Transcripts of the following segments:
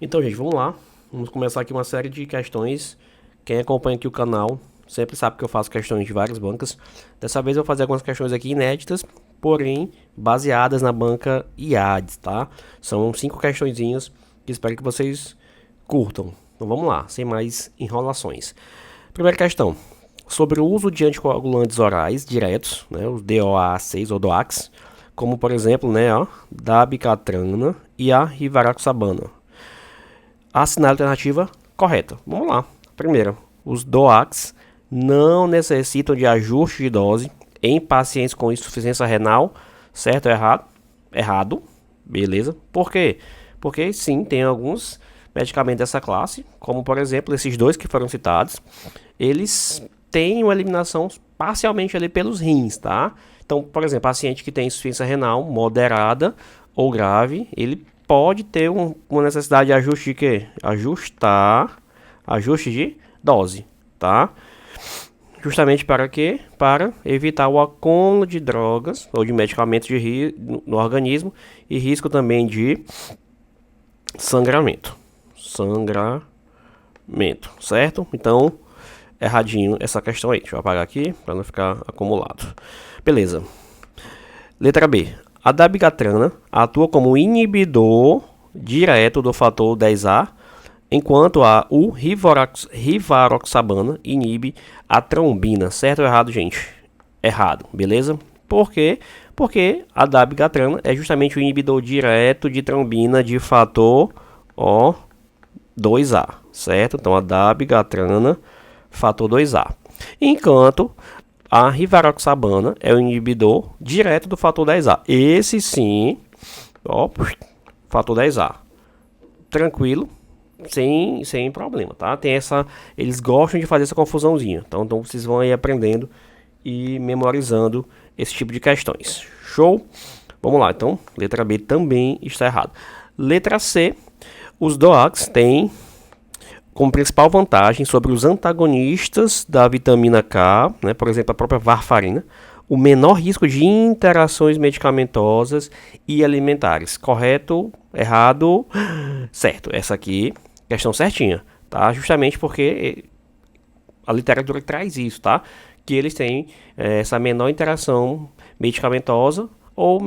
Então, gente, vamos lá. Vamos começar aqui uma série de questões. Quem acompanha aqui o canal sempre sabe que eu faço questões de várias bancas. Dessa vez eu vou fazer algumas questões aqui inéditas, porém baseadas na banca IADES, tá? São 5 questõezinhas que espero que vocês curtam. Então vamos lá, sem mais enrolações. Primeira questão. Sobre o uso de anticoagulantes orais diretos, né, os DOA6 ou DOACs, como por exemplo, né, a dabigatran e a rivaroxabana. Assinar a alternativa correta. Vamos lá. Primeiro, os DOACs não necessitam de ajuste de dose em pacientes com insuficiência renal. Certo ou errado? Errado. Beleza. Por quê? Porque sim, tem alguns medicamentos dessa classe, como por exemplo esses dois que foram citados, eles têm uma eliminação parcialmente ali pelos rins, tá? Então, por exemplo, paciente que tem insuficiência renal moderada ou grave, ele pode ter uma necessidade de ajuste de quê? Ajuste de dose, tá? Justamente para quê? Para evitar o acúmulo de drogas ou de medicamentos no organismo e risco também de sangramento. Certo? Então, erradinho essa questão aí. Deixa eu apagar aqui para não ficar acumulado. Beleza. Letra B. A dabigatran atua como inibidor direto do fator 10A, enquanto o rivaroxabana inibe a trombina. Certo ou errado, gente? Errado, beleza? Por quê? Porque a dabigatran é justamente o inibidor direto de trombina de fator 2A, certo? Então a dabigatran, fator 2A. Enquanto a rivaroxabana é o inibidor direto do fator 10A. Esse sim, fator 10A. Tranquilo, sem problema, tá? Tem essa, eles gostam de fazer essa confusãozinha. Então vocês vão aí aprendendo e memorizando esse tipo de questões. Show? Vamos lá, então, letra B também está errado. Letra C, os DOACs têm como principal vantagem sobre os antagonistas da vitamina K, né, por exemplo, a própria varfarina, o menor risco de interações medicamentosas e alimentares. Correto? Errado? Certo. Essa aqui, questão certinha, tá? Justamente porque a literatura traz isso, tá? Que eles têm essa menor interação medicamentosa ou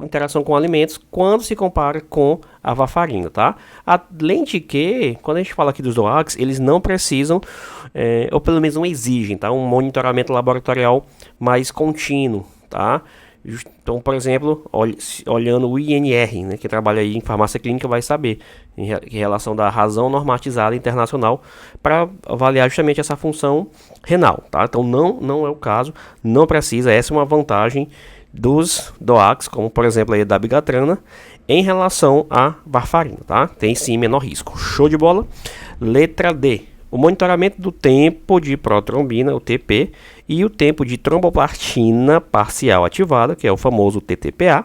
interação com alimentos quando se compara com a varfarina, tá? Além de que, quando a gente fala aqui dos DOACs, eles não precisam, ou pelo menos não exigem, tá? Um monitoramento laboratorial mais contínuo, tá? Então, por exemplo, olhando o INR, né, que trabalha aí em farmácia clínica, vai saber em relação da razão normatizada internacional para avaliar justamente essa função renal, tá? Então, não é o caso, não precisa, essa é uma vantagem dos DOACs, como por exemplo aí da dabigatran, em relação à varfarina, tá? Tem sim menor risco. Show de bola? Letra D. O monitoramento do tempo de protrombina, o TP, e o tempo de tromboplastina parcial ativada, que é o famoso TTPA,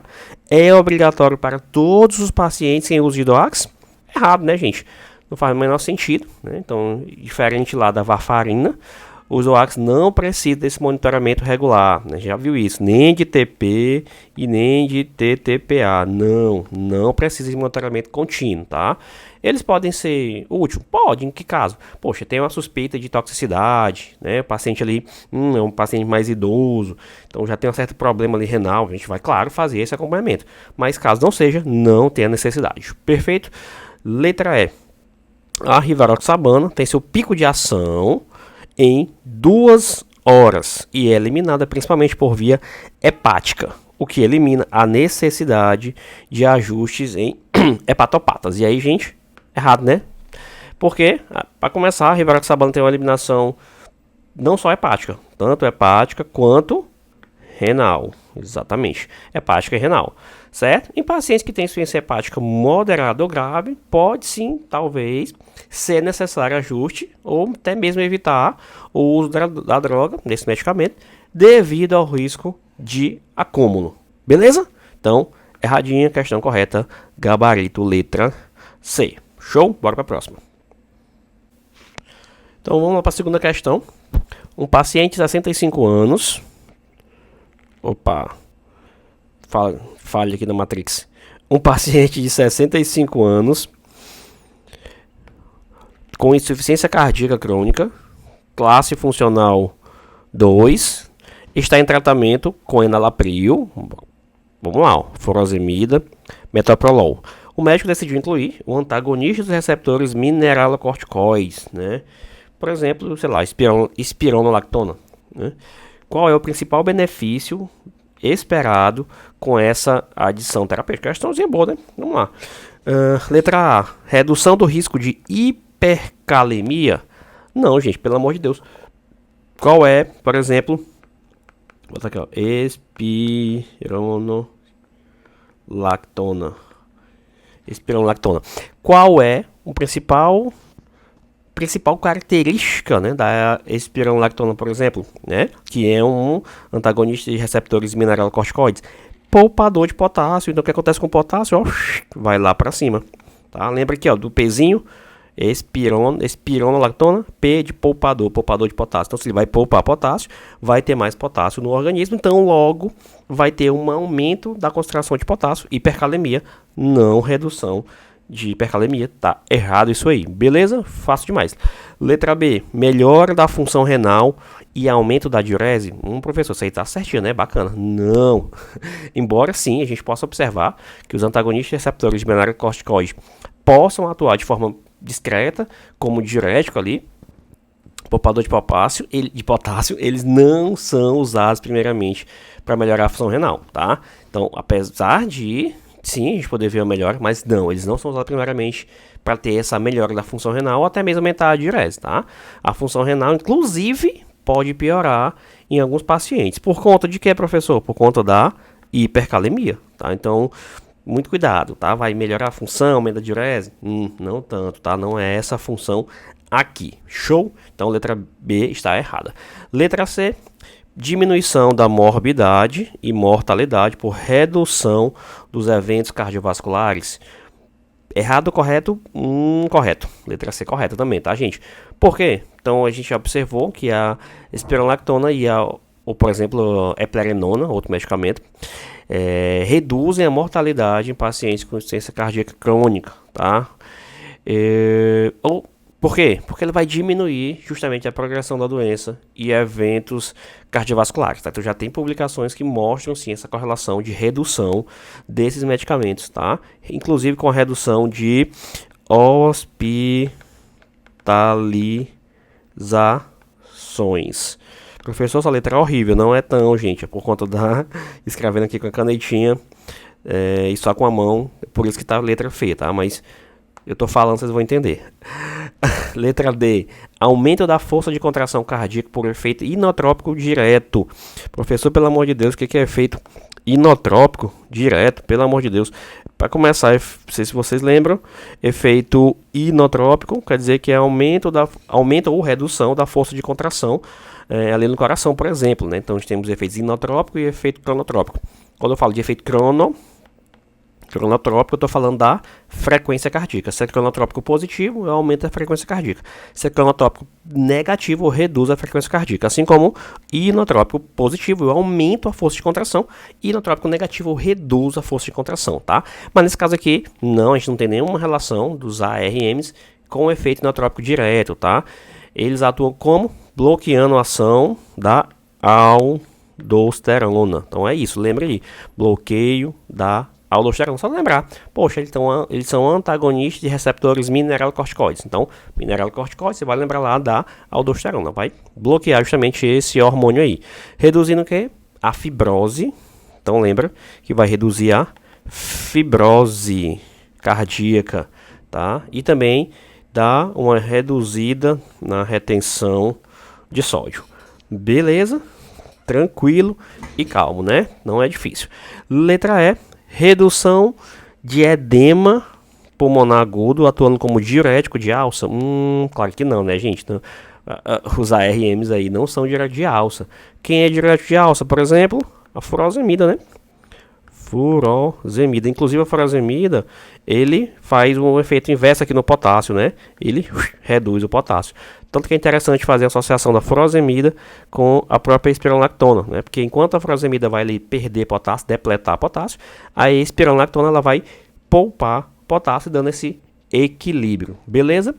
é obrigatório para todos os pacientes em uso de DOACs? Errado, né, gente? Não faz o menor sentido, né? Então, diferente lá da varfarina, os DOACs não precisam desse monitoramento regular, né? Já viu isso, nem de TP e nem de TTPA, não precisa de monitoramento contínuo, tá? Eles podem ser úteis? Pode, em que caso? Poxa, tem uma suspeita de toxicidade, né? O paciente ali é um paciente mais idoso, então já tem um certo problema ali renal, a gente vai, claro, fazer esse acompanhamento. Mas caso não seja, não tem a necessidade. Perfeito? Letra E. A rivaroxabana tem seu pico de ação em 2 horas e é eliminada principalmente por via hepática, o que elimina a necessidade de ajustes em hepatopatas. E aí, gente, errado, né? Porque, para começar, a rivaroxabana tem uma eliminação não só hepática, tanto hepática quanto renal. Exatamente, hepática e renal, certo? Em pacientes que têm insuficiência hepática moderada ou grave, pode sim, talvez, ser necessário ajuste ou até mesmo evitar o uso da droga, desse medicamento, devido ao risco de acúmulo. Beleza? Então, erradinha, questão correta, gabarito, letra C. Show? Bora para a próxima. Então, vamos lá para a segunda questão. Um paciente de 65 anos... Opa, falha aqui na Matrix. Um paciente de 65 anos com insuficiência cardíaca crônica, classe funcional 2, está em tratamento com enalapril, vamos lá, furosemida, metoprolol. O médico decidiu incluir o antagonista dos receptores mineralocorticoides, né? Por exemplo, sei lá, espironolactona, né? Qual é o principal benefício esperado com essa adição terapêutica? Questãozinha boa, né? Vamos lá. Letra A, redução do risco de hipercalemia. Não, gente, pelo amor de Deus. Qual é, por exemplo, vou botar aqui, ó, espironolactona. Qual é o principal característica, né, da espironolactona, por exemplo, né, que é um antagonista de receptores mineralocorticoides, poupador de potássio. Então o que acontece com o potássio? Ó, vai lá para cima, tá? Lembra aqui, ó, do Pzinho, espironolactona, P de poupador de potássio. Então se ele vai poupar potássio, vai ter mais potássio no organismo, então logo vai ter um aumento da concentração de potássio, hipercalemia, não redução de hipercalemia. Tá errado isso aí, beleza? Fácil demais. Letra B, melhora da função renal e aumento da diurese. Professor, isso aí tá certinho, né? Bacana. Não. Embora sim, a gente possa observar que os antagonistas receptores de mineralocorticoides possam atuar de forma discreta, como diurético ali, poupador de potássio, eles não são usados primeiramente para melhorar a função renal, tá? Então, apesar de, sim, a gente poder ver a melhora, mas não, eles não são usados primeiramente para ter essa melhora da função renal ou até mesmo aumentar a diurese, tá? A função renal, inclusive, pode piorar em alguns pacientes. Por conta de quê, professor? Por conta da hipercalemia, tá? Então, muito cuidado, tá? Vai melhorar a função, aumenta a diurese? Não tanto, tá? Não é essa a função aqui. Show? Então, letra B está errada. Letra C, diminuição da morbidade e mortalidade por redução dos eventos cardiovasculares. Errado ou correto? Correto. Letra C correta também, tá, gente? Por quê? Então, a gente observou que a espironolactona e ou, por exemplo, eplerenona, outro medicamento, reduzem a mortalidade em pacientes com insuficiência cardíaca crônica, tá? Por quê? Porque ele vai diminuir justamente a progressão da doença e eventos cardiovasculares, tá? Então já tem publicações que mostram sim essa correlação de redução desses medicamentos, tá? Inclusive com a redução de hospitalizações. Professor, essa letra é horrível, não é tão, gente, é por conta da escrevendo aqui com a canetinha e só com a mão, por isso que tá a letra feia, tá? Mas eu tô falando, vocês vão entender. Letra D, aumento da força de contração cardíaca por efeito inotrópico direto. Professor, pelo amor de Deus, o que é efeito inotrópico direto? Pelo amor de Deus. Para começar, não sei se vocês lembram, efeito inotrópico quer dizer que é aumento ou redução da força de contração ali no coração, por exemplo, né? Então, nós temos efeitos inotrópico e efeito cronotrópico. Quando eu falo de efeito cronotrópico, eu estou falando da frequência cardíaca. Se é cronotrópico positivo, eu aumento a frequência cardíaca. Se é cronotrópico negativo, eu reduzo a frequência cardíaca. Assim como inotrópico positivo, eu aumento a força de contração. Inotrópico negativo, eu reduzo a força de contração, tá? Mas nesse caso aqui, não, a gente não tem nenhuma relação dos ARMs com o efeito inotrópico direto, tá? Eles atuam como? Bloqueando a ação da aldosterona. Então é isso, lembra aí. Bloqueio da aldosterona, só lembrar. Poxa, eles são antagonistas de receptores mineralocorticoides. Então, mineralocorticoides, você vai lembrar lá da aldosterona. Vai bloquear justamente esse hormônio aí. Reduzindo o quê? A fibrose. Então, lembra que vai reduzir a fibrose cardíaca, tá? E também dá uma reduzida na retenção de sódio. Beleza? Tranquilo e calmo, né? Não é difícil. Letra E, redução de edema pulmonar agudo atuando como diurético de alça. Claro que não, né, gente? Não, os ARMs aí não são diurético de alça. Quem é diurético de alça, por exemplo? A furosemida, né? Furosemida. Inclusive a furosemida, ele faz um efeito inverso aqui no potássio, né? Ele reduz o potássio. Tanto que é interessante fazer a associação da furosemida com a própria espironolactona, né? Porque enquanto a furosemida vai ali perder potássio, depletar potássio, a espironolactona ela vai poupar potássio, dando esse equilíbrio, beleza?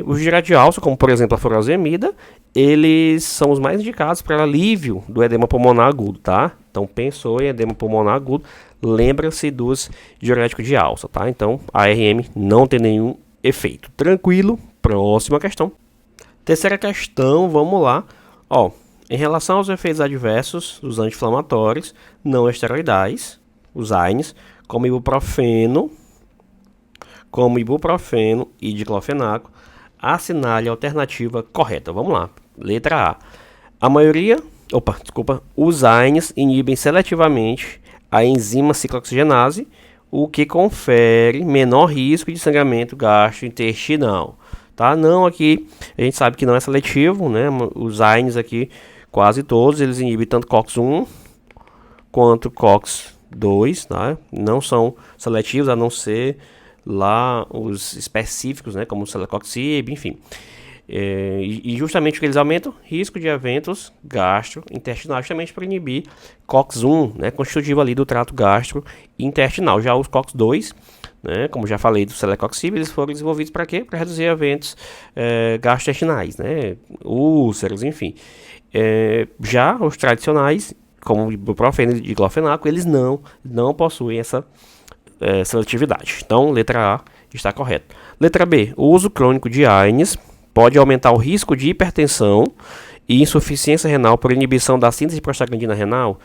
Os diuréticos de alça, como por exemplo a furosemida, eles são os mais indicados para alívio do edema pulmonar agudo, tá? Então, pensou em edema pulmonar agudo, lembra-se dos diuréticos de alça, tá? Então, a ARM não tem nenhum efeito. Tranquilo? Próxima questão. Terceira questão, vamos lá. Ó, em relação aos efeitos adversos dos anti-inflamatórios não esteroidais, os AINES, como ibuprofeno e diclofenaco, assinale a alternativa correta. Vamos lá. Letra A. Os AINES inibem seletivamente a enzima ciclooxigenase, o que confere menor risco de sangramento gastrointestinal. Tá? Não aqui, a gente sabe que não é seletivo, né? Os AINES aqui, quase todos, eles inibem tanto COX-1 quanto COX-2, tá? Não são seletivos, a não ser lá os específicos, né? Como o celecoxib, enfim. E justamente porque eles aumentam risco de eventos gastrointestinais, justamente para inibir COX-1, né? Constitutivo ali do trato gastrointestinal. Já os COX-2, né, como já falei do celecoxib, eles foram desenvolvidos para quê? Para reduzir eventos gastrointestinais, né, úlceras, enfim. Já os tradicionais, como o ibuprofeno e diclofenaco, eles não possuem essa seletividade. Então, letra A está correta. Letra B. O uso crônico de AINES pode aumentar o risco de hipertensão e insuficiência renal por inibição da síntese de prostaglandina renal?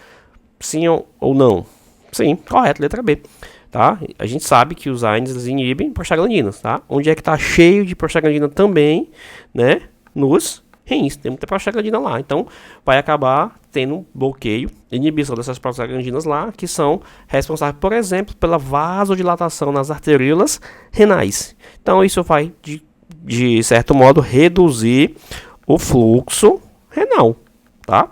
Sim ou não? Sim, correto, letra B. Tá? A gente sabe que os AINES inibem prostaglandinas, tá? Onde é que está cheio de prostaglandina também, né? Nos rins, tem muita prostaglandina lá. Então, vai acabar tendo um bloqueio, inibição dessas prostaglandinas lá, que são responsáveis, por exemplo, pela vasodilatação nas arteriolas renais. Então, isso vai, de certo modo, reduzir o fluxo renal, tá?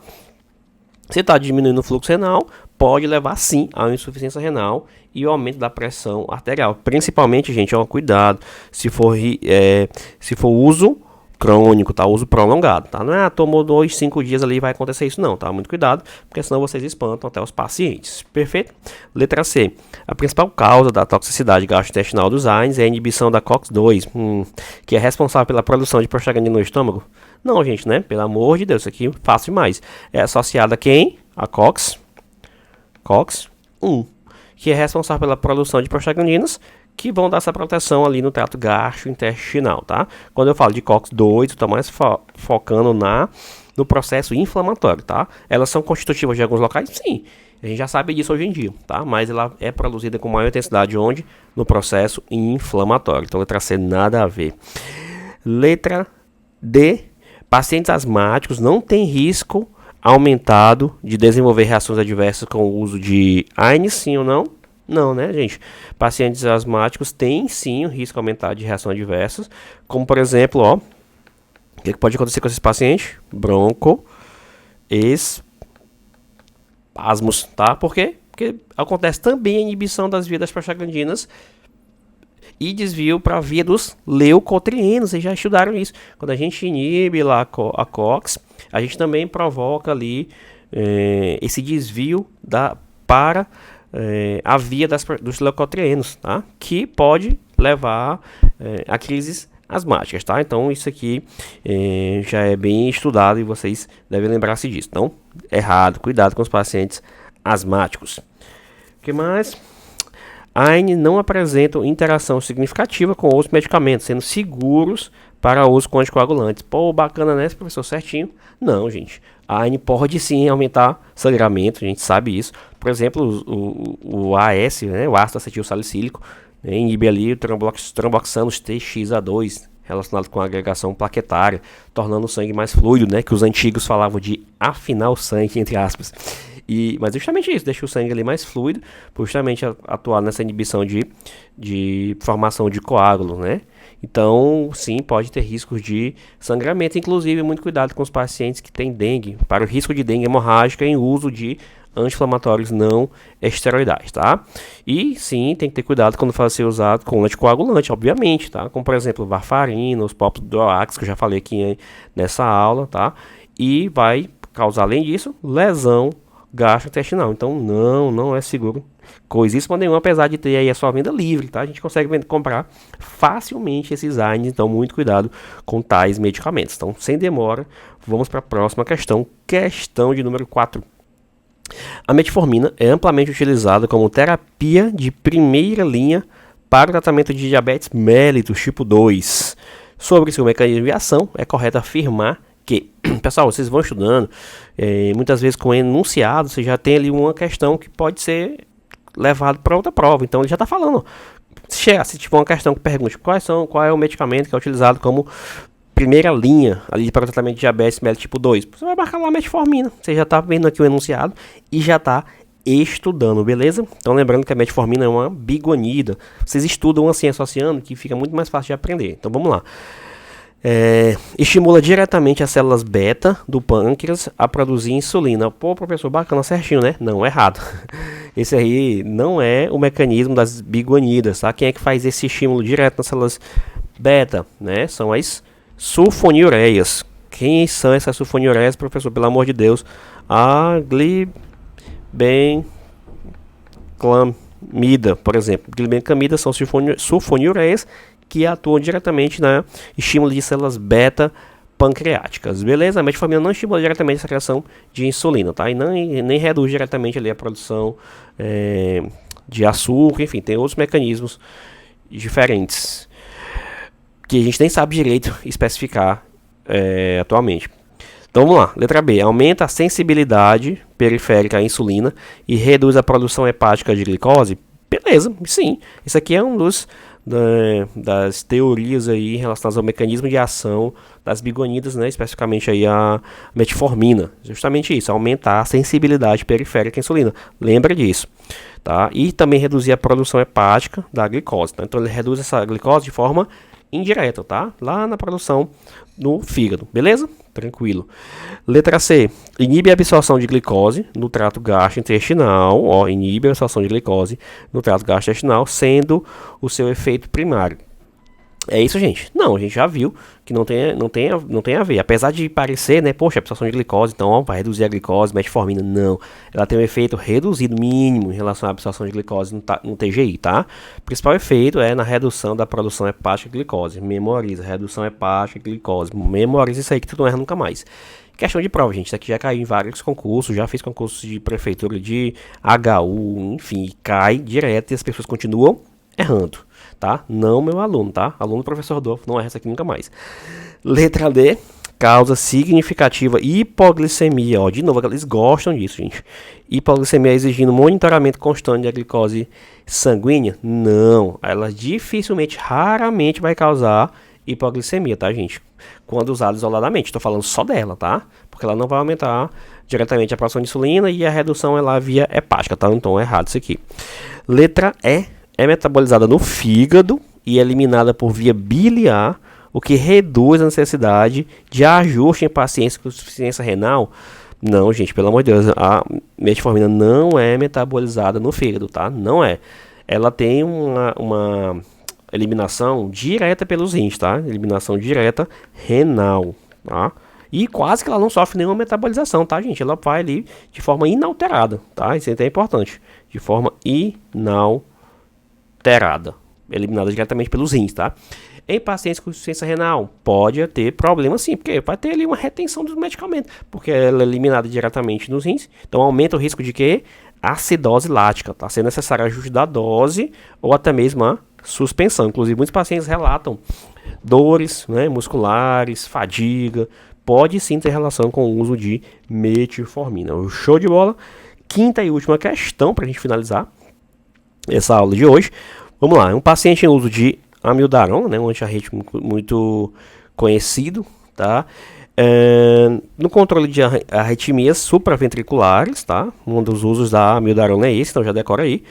Se está diminuindo o fluxo renal, pode levar sim a uma insuficiência renal e o aumento da pressão arterial. Principalmente, gente, ó, cuidado se for uso crônico, tá? Uso prolongado, tá? Não é tomou 2, 5 dias ali vai acontecer isso não, tá? Muito cuidado, porque senão vocês espantam até os pacientes. Perfeito? Letra C. A principal causa da toxicidade gastrointestinal dos AINES é a inibição da COX-2, que é responsável pela produção de prostaglandina no estômago. Não, gente, né? Pelo amor de Deus, isso aqui é fácil demais. É associada a quem? A COX-1, que é responsável pela produção de prostaglandinas, que vão dar essa proteção ali no trato gastrointestinal, tá? Quando eu falo de COX-2, eu estou mais focando no processo inflamatório, tá? Elas são constitutivas de alguns locais? Sim, a gente já sabe disso hoje em dia, tá? Mas ela é produzida com maior intensidade onde? No processo inflamatório. Então, letra C, nada a ver. Letra D. Pacientes asmáticos não têm risco aumentado de desenvolver reações adversas com o uso de AINES, sim ou não? Não, né, gente? Pacientes asmáticos têm sim um risco aumentado de reações adversas, como por exemplo, ó, o que pode acontecer com esses pacientes? Broncoespasmos, tá? Por quê? Porque acontece também a inibição das vias das prostaglandinas e desvio para a via dos leucotrienos. Vocês já estudaram isso. Quando a gente inibe lá a COX, a gente também provoca ali esse desvio para a via dos leucotrienos, tá? Que pode levar a crises asmáticas, tá? Então isso aqui já é bem estudado e vocês devem lembrar-se disso. Então, errado, cuidado com os pacientes asmáticos. O que mais? AINES não apresentam interação significativa com outros medicamentos, sendo seguros para uso com anticoagulantes. Pô, bacana, né, professor? Certinho. Não, gente. A AINES pode sim aumentar sangramento, a gente sabe isso. Por exemplo, o AS, né, o ácido acetil salicílico, né, inibe ali o tromboxanos TXA2, relacionado com a agregação plaquetária, tornando o sangue mais fluido, né, que os antigos falavam de afinar o sangue, entre aspas. Mas justamente isso, deixa o sangue ali mais fluido, por justamente atuar nessa inibição de formação de coágulo, né? Então, sim, pode ter riscos de sangramento, inclusive muito cuidado com os pacientes que têm dengue, para o risco de dengue hemorrágica em uso de anti-inflamatórios não esteroidais, tá? E sim, tem que ter cuidado quando for ser usado com anticoagulante, obviamente, tá? Como por exemplo, varfarina, os próprios DOACs, que eu já falei aqui nessa aula, tá? E vai causar, além disso, lesão gastrointestinal. Então não é seguro coisíssima nenhuma, apesar de ter aí a sua venda livre, tá? A gente consegue comprar facilmente esses AINES, então muito cuidado com tais medicamentos. Então, sem demora, vamos para a próxima questão, questão de número 4. A metformina é amplamente utilizada como terapia de primeira linha para o tratamento de diabetes mellitus tipo 2. Sobre seu mecanismo de ação, é correto afirmar que, pessoal, vocês vão estudando, muitas vezes com enunciado, você já tem ali uma questão que pode ser levado para outra prova. Então ele já está falando. Se tiver uma questão que pergunte qual é o medicamento que é utilizado como primeira linha ali para o tratamento de diabetes mellitus tipo 2, você vai marcar lá a metformina. Você já está vendo aqui o enunciado e já está estudando, beleza? Então lembrando que a metformina é uma biguanida. Vocês estudam assim associando que fica muito mais fácil de aprender. Então vamos lá. Estimula diretamente as células beta do pâncreas a produzir insulina. Pô, professor, bacana, certinho, né? Não, errado. Esse aí não é o mecanismo das biguanidas, tá? Quem é que faz esse estímulo direto nas células beta, né? São as sulfonilureias. Quem são essas sulfonilureias, professor? Pelo amor de Deus. A glibenclamida, por exemplo. Glibenclamida são sulfonilureias que atuam diretamente na estímulo de células beta pancreáticas, beleza? A metformina não estimula diretamente a secreção de insulina, tá? E nem reduz diretamente ali a produção de açúcar, enfim, tem outros mecanismos diferentes que a gente nem sabe direito especificar atualmente. Então vamos lá, letra B, aumenta a sensibilidade periférica à insulina e reduz a produção hepática de glicose. Beleza, sim, isso aqui é um das teorias aí relacionadas ao mecanismo de ação das biguanidas, né, especificamente aí a metformina, justamente isso, aumentar a sensibilidade periférica à insulina, lembra disso, tá? E também reduzir a produção hepática da glicose, tá? Então ele reduz essa glicose de forma indireta, tá? Lá na produção no fígado, beleza? Tranquilo. Letra C. Inibe a absorção de glicose no trato gastrointestinal. Ó, inibe a absorção de glicose no trato gastrointestinal, sendo o seu efeito primário. É isso, gente? Não, a gente já viu que não tem a ver. Apesar de parecer, né? Poxa, absorção de glicose, então ó, vai reduzir a glicose, metformina. Não. Ela tem um efeito reduzido mínimo em relação à absorção de glicose no TGI, tá? O principal efeito é na redução da produção hepática de glicose. Memoriza, redução hepática de glicose. Memoriza isso aí que tu não erra nunca mais. Questão de prova, gente. Isso aqui já caiu em vários concursos. Já fiz concursos de prefeitura de HU, enfim. Cai direto e as pessoas continuam errando. Tá? Não meu aluno, tá? Aluno do professor Rodolfo, não erra essa aqui nunca mais. Letra D, causa significativa hipoglicemia. Ó, de novo, eles gostam disso, gente. Hipoglicemia exigindo monitoramento constante da glicose sanguínea? Não, ela dificilmente, raramente vai causar hipoglicemia, tá, gente? Quando usada isoladamente, estou falando só dela, tá? Porque ela não vai aumentar diretamente a produção de insulina e a redução é lá via hepática, tá? Então é errado isso aqui. Letra E, é metabolizada no fígado e eliminada por via biliar, o que reduz a necessidade de ajuste em pacientes com insuficiência renal. Não, gente, pelo amor de Deus, a metformina não é metabolizada no fígado, tá? Não é. Ela tem uma eliminação direta pelos rins, tá? Eliminação direta renal, tá? E quase que ela não sofre nenhuma metabolização, tá, gente? Ela vai ali de forma inalterada, tá? Isso é importante. De forma inalterada. Eliminada diretamente pelos rins, tá? Em pacientes com insuficiência renal, pode ter problema sim, porque vai ter ali uma retenção dos medicamentos, porque ela é eliminada diretamente nos rins, então aumenta o risco de que? Acidose lática, tá? Sendo necessário ajuste da dose ou até mesmo a suspensão. Inclusive, muitos pacientes relatam dores, né, musculares, fadiga, pode sim ter relação com o uso de metformina. Show de bola! Quinta e última questão para a gente finalizar essa aula de hoje. Vamos lá, um paciente em uso de amiodarona, né, um antiarrítmico muito conhecido, tá? No controle de arritmias supraventriculares, tá? Um dos usos da amiodarona é esse, então já decora aí.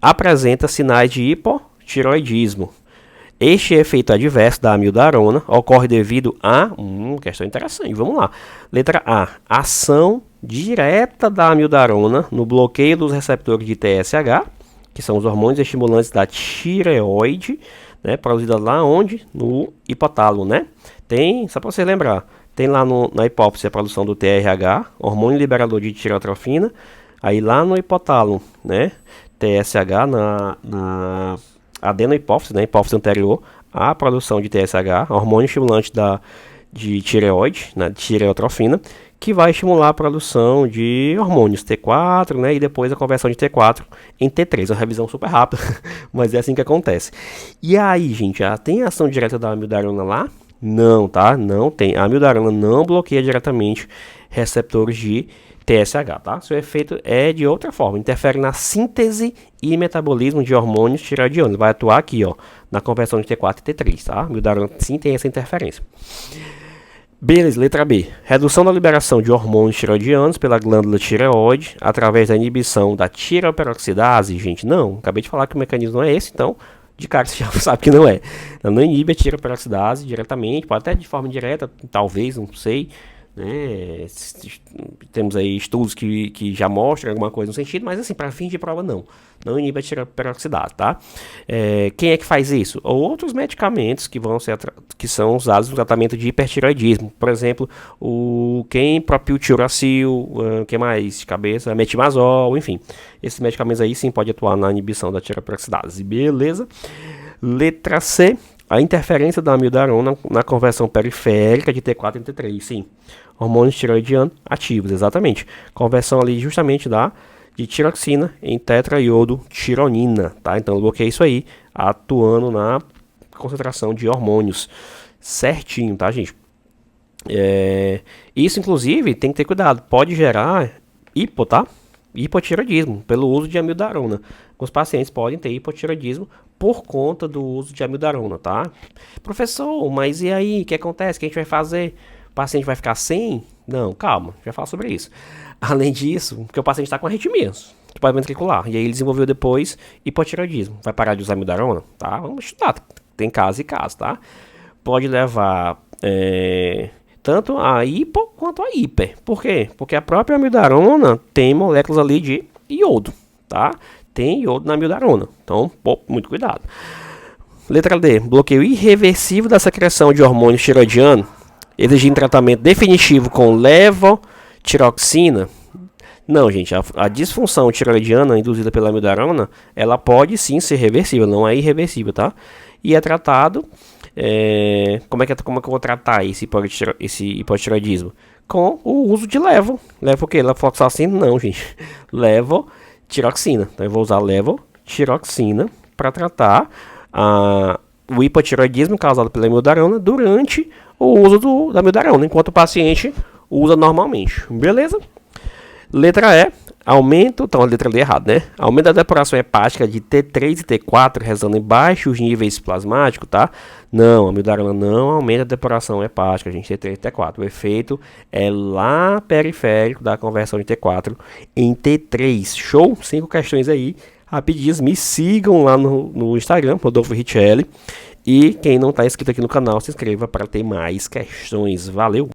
Apresenta sinais de hipotiroidismo. Este efeito adverso da amiodarona ocorre devido a... questão interessante, vamos lá. Letra A. Ação direta da amiodarona no bloqueio dos receptores de TSH, que são os hormônios estimulantes da tireoide, né, produzida lá onde? No hipotálamo, né? Tem, só para você lembrar, tem lá na hipófise a produção do TRH, hormônio liberador de tireotrofina, Aí lá no hipotálamo, né, TSH na adenohipófise, né, hipófise anterior, a produção de TSH, hormônio estimulante de tireoide, né, de tireotrofina, que vai estimular a produção de hormônios T4, né, e depois a conversão de T4 em T3. Uma revisão super rápida, mas é assim que acontece. E aí, gente, já tem ação direta da amiodarona lá? Não, tá? Não tem. A amiodarona não bloqueia diretamente receptores de TSH, tá? Seu efeito é de outra forma, interfere na síntese e metabolismo de hormônios tireoidianos. Vai atuar aqui, ó, na conversão de T4 e T3, tá? A amiodarona sim tem essa interferência. Beleza, letra B. Redução da liberação de hormônios tireoidianos pela glândula tireoide através da inibição da tireoperoxidase. Gente, não. Acabei de falar que o mecanismo não é esse, então de cara você já sabe que não é. Ela não inibe a tireoperoxidase diretamente, pode até de forma indireta, talvez, não sei. Né? Temos aí estudos que já mostram alguma coisa no sentido, mas assim, para fim de prova não inibe a tireoperoxidase, tá? Quem é que faz isso? Outros medicamentos que são usados no tratamento de hipertireoidismo, por exemplo, o propiltiuracil, que mais de cabeça, metimazol, enfim, esses medicamentos aí sim pode atuar na inibição da tireoperoxidase, beleza? Letra C. A interferência da amiodarona na conversão periférica de T4 em T3, sim. Hormônios tireoidianos ativos, exatamente. Conversão ali justamente de tiroxina em tetraiodotironina, tá? Então bloqueia isso aí, atuando na concentração de hormônios certinho, tá, gente? Isso, inclusive, tem que ter cuidado. Pode gerar hipotireoidismo pelo uso de amiodarona. Os pacientes podem ter hipotireoidismo por conta do uso de amiodarona, tá? Professor, mas e aí? O que acontece? O que a gente vai fazer? O paciente vai ficar sem? Não, calma, já falo sobre isso. Além disso, porque o paciente está com arritmia do ventricular, e aí ele desenvolveu depois hipotireoidismo. Vai parar de usar amiodarona? Tá? Vamos estudar. Tem caso e caso, tá? Pode levar tanto a hipo quanto a hiper. Por quê? Porque a própria amiodarona tem moléculas ali de iodo, tá? Tem iodo na amiodarona. Então, muito cuidado. Letra D. Bloqueio irreversível da secreção de hormônios tireoidianos, exigindo tratamento definitivo com levotiroxina. Não, gente. A disfunção tireoidiana induzida pela amiodarona, ela pode sim ser reversível, não é irreversível, tá? E é tratado... como é que eu vou tratar esse hipotireoidismo? Com o uso de levo. Levo o quê? Levofloxacina? Não, gente. Levotiroxina. Então eu vou usar levotiroxina para tratar o hipotireoidismo causado pela amiodarona durante o uso da amiodarona, enquanto o paciente usa normalmente. Beleza? Letra E. Aumento, então a letra D é errada, né? Aumento da depuração hepática de T3 e T4, resultando em baixos níveis plasmáticos, tá? Não, a amiodarona não aumenta a depuração hepática, gente, T3 e T4. O efeito é lá periférico da conversão de T4 em T3. Show? 5 questões aí, rapidinhas. Me sigam lá no Instagram, Rodolfo Richelli. E quem não está inscrito aqui no canal, se inscreva para ter mais questões. Valeu!